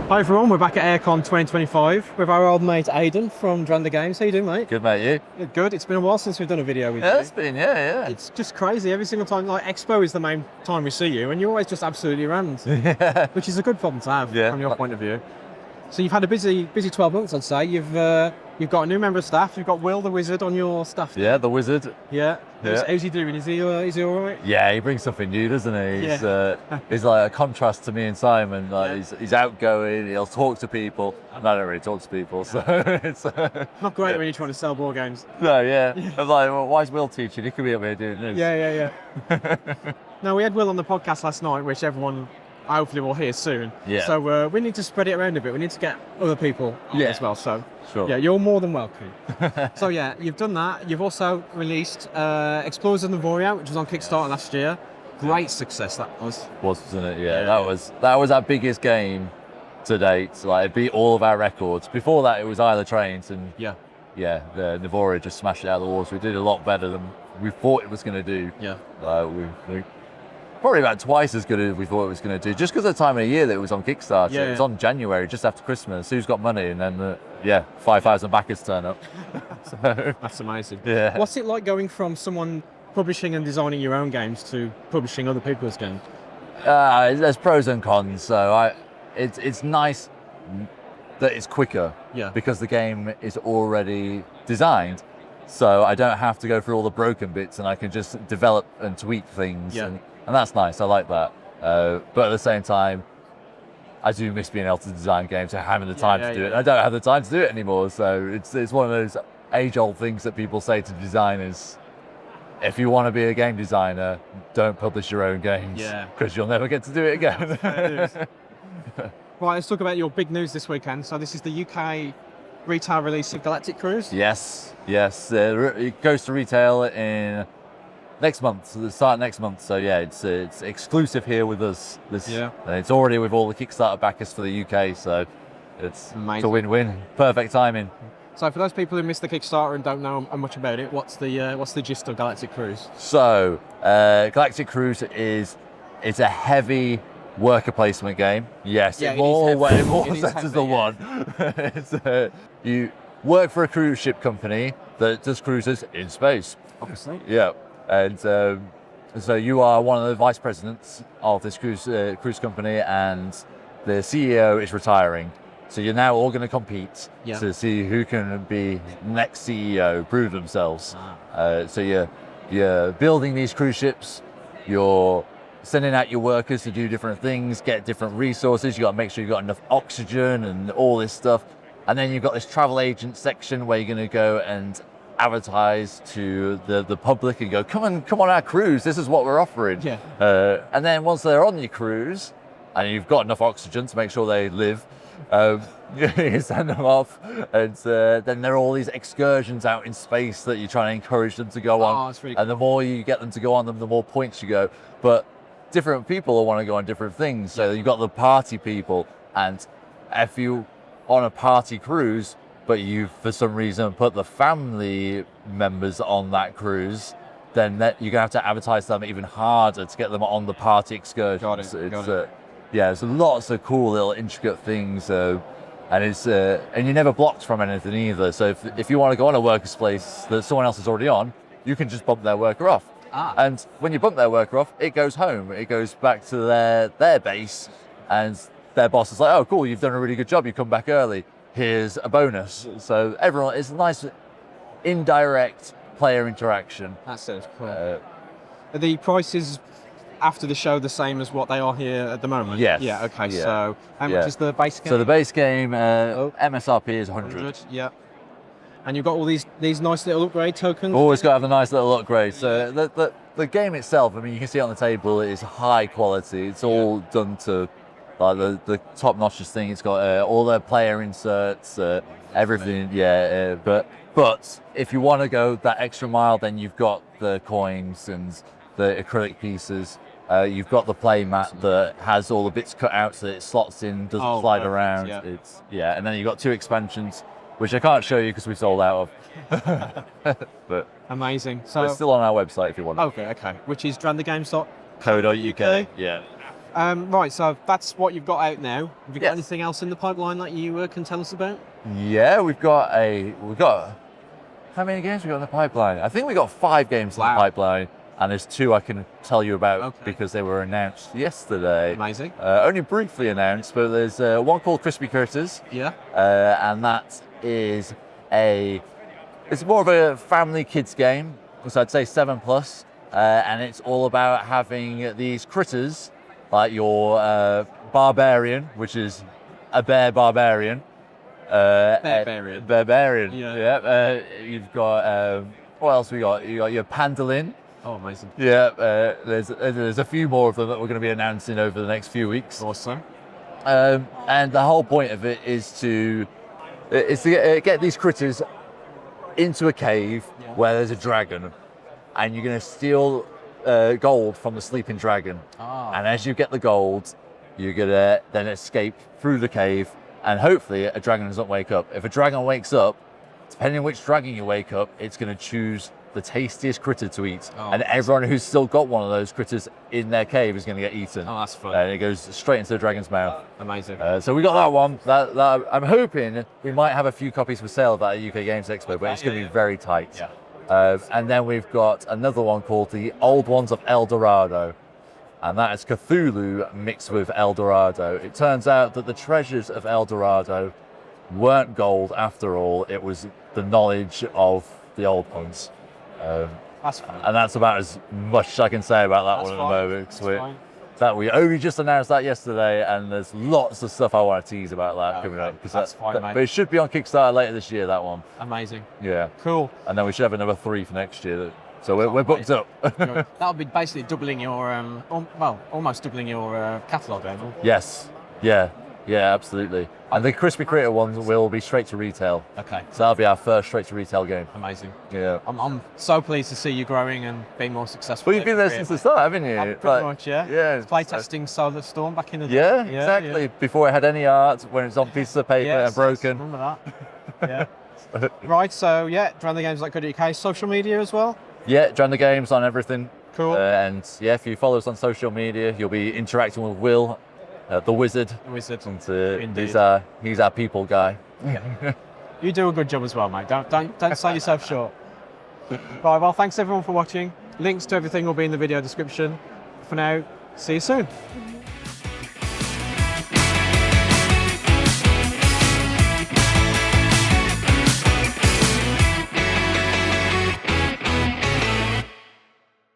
Hi everyone, we're back at AireCon 2025 with our old mate Ayden from Dranda Games. How you doing, mate? Good, mate, you? Yeah, good. It's been a while since we've done a video with you. Yeah, it's been, yeah. It's just crazy. Every single time, like Expo is the main time we see you, and you're always just absolutely rammed. Yeah. Which is a good problem to have from your point of view. So you've had a busy 12 months, I'd say. You've got a new member of staff. You've got Will the Wizard on your staff. Yeah, the Wizard. Yeah. How's he doing? Is he all right? Yeah, he brings something new, doesn't he? Yeah. He's like a contrast to me and Simon. Like he's outgoing. He'll talk to people. And I don't really talk to people, so it's not great when you're trying to sell board games. No, yeah. I'm like, well, why is Will teaching? He could be up here doing this. Yeah. No, we had Will on the podcast last night, which everyone hopefully will hear soon. Yeah. So we need to spread it around a bit. We need to get other people on as well. So Sure. yeah, you're more than welcome. So yeah, you've done that. You've also released Explorers of Navoria, which was on Kickstarter last year. Great success that was. Wasn't it? Yeah. That was our biggest game to date. Like it beat all of our records. Before that, it was Isle of Trains, and the Navoria just smashed it out of the walls. We did a lot better than we thought it was going to do. Yeah. We probably about twice as good as we thought it was going to do, just because of the time of the year that it was on Kickstarter. Yeah, it was on January, just after Christmas. Who's got money? And then 5,000 backers turn up. So that's amazing. Yeah. What's it like going from someone publishing and designing your own games to publishing other people's games? There's pros and cons. So it's nice that it's quicker. Yeah. Because the game is already designed. So I don't have to go through all the broken bits, and I can just develop and tweak things. Yeah. And that's nice. I like that. But at the same time, I do miss being able to design games and having the time to do it. I don't have the time to do it anymore. So it's one of those age-old things that people say to designers. If you want to be a game designer, don't publish your own games. Yeah. Because you'll never get to do it again. Right, let's talk about your big news this weekend. So this is the UK retail release of Galactic Cruise. Yes. It goes to retail in next month, so the start next month. So yeah, it's exclusive here with us. It's already with all the Kickstarter backers for the UK, so it's a win-win. Perfect timing. So for those people who missed the Kickstarter and don't know much about it, what's the gist of Galactic Cruise? So Galactic Cruise it's a heavy worker placement game. Yes, in more senses than one. You work for a cruise ship company that does cruises in space. Obviously. Yeah. And so you are one of the vice presidents of this cruise company, and the CEO is retiring. So you're now all going to compete to see who can be next CEO, prove themselves. So you're building these cruise ships, you're sending out your workers to do different things, get different resources. You got to make sure you've got enough oxygen and all this stuff. And then you've got this travel agent section where you're going to go and advertise to the public and go, come on our cruise, this is what we're offering. And then once they're on your cruise and you've got enough oxygen to make sure they live, you send them off, and then there are all these excursions out in space that you're trying to encourage them to go on. That's really and the more you get them to go on them, the more points you go. But different people will want to go on different things. So you've got the party people, and if you on a party cruise, but you, for some reason, put the family members on that cruise, then you're going to have to advertise them even harder to get them on the party excursion. Got it. There's lots of cool little intricate things, and you're never blocked from anything either. So if you want to go on a worker's place that someone else is already on, you can just bump their worker off. And when you bump their worker off, it goes home. It goes back to their base, and their boss is like, oh, cool, you've done a really good job. You come back early. Here's a bonus. So everyone, it's a nice indirect player interaction. That sounds cool. Are the prices after the show the same as what they are here at the moment? Yes. Yeah, okay. Yeah. So how much is the base game? So the base game, MSRP is 100. Yeah. And you've got all these nice little upgrade tokens? Always got to have a nice little upgrade. So the game itself, I mean, you can see it on the table, it is high quality. It's all done to like the top-notchest thing. It's got all the player inserts, everything. But if you want to go that extra mile, then you've got the coins and the acrylic pieces. You've got the play mat that has all the bits cut out so it slots in, doesn't slide around. Yeah. And then you've got 2 expansions, which I can't show you because we sold out of. But amazing. So it's still on our website if you want. Okay. Which is drandagames.co.uk. Co.uk. Yeah. Right, so that's what you've got out now. Have you got Yes. anything else in the pipeline that you can tell us about? Yeah, we've got how many games we got in the pipeline? I think we got 5 games in the Wow. pipeline, and there's 2 I can tell you about Okay. because they were announced yesterday. Amazing. Only briefly announced, but there's one called Crispy Critters, Yeah. and that is it's more of a family kids game, so I'd say 7+, and it's all about having these critters, like your barbarian, which is a bear barbarian. Barbarian. Yeah. You've got what else we got? You got your pandolin. Oh, amazing. Yeah. There's a few more of them that we're going to be announcing over the next few weeks. Awesome. And the whole point of it is to get these critters into a cave where there's a dragon, and you're going to steal gold from the sleeping dragon. And as you get the gold, you're going to then escape through the cave, and hopefully a dragon doesn't wake up. If a dragon wakes up, depending on which dragon you wake up, it's going to choose the tastiest critter to eat. And everyone who's still got one of those critters in their cave is going to get eaten. Oh, that's fun. And it goes straight into the dragon's mouth. Amazing. So we got that one. That I'm hoping we might have a few copies for sale of that at UK Games Expo, but it's going to be very tight. Yeah. And then we've got another one called The Old Ones of El Dorado. And that is Cthulhu mixed with El Dorado. It turns out that the treasures of El Dorado weren't gold after all. It was the knowledge of the old ones. That's fine. And that's about as much as I can say about that That's one at fine. the moment. That's 'Cause fine. that we only just announced that yesterday, and there's lots of stuff I want to tease about that coming up. 'Cause That's fine, mate. But it should be on Kickstarter later this year, that one. Amazing. Yeah. Cool. And then we should have another 3 for next year. So we're booked up. That'll be basically doubling your, almost doubling your catalogue then. Yes. Yeah, absolutely. And the Crispy Critter ones will be straight to retail. Okay. So that'll be our first straight to retail game. Amazing. Yeah. I'm so pleased to see you growing and being more successful. Well, you've been there since the start, haven't you? Pretty much, yeah. Yeah. Playtesting Solar Storm back in the day. Yeah, exactly. Yeah. Before it had any art, when it's on pieces of paper Yes, and broken. Remember that? Yeah. Right, so yeah, Dranda Games like good UK. Social media as well. Yeah, Dranda Games on everything. Cool. And yeah, if you follow us on social media, you'll be interacting with Will, the wizard. Wizard. And he's our people guy. You do a good job as well, mate. Don't sell yourself short. Right, well, thanks everyone for watching. Links to everything will be in the video description. For now, see you soon.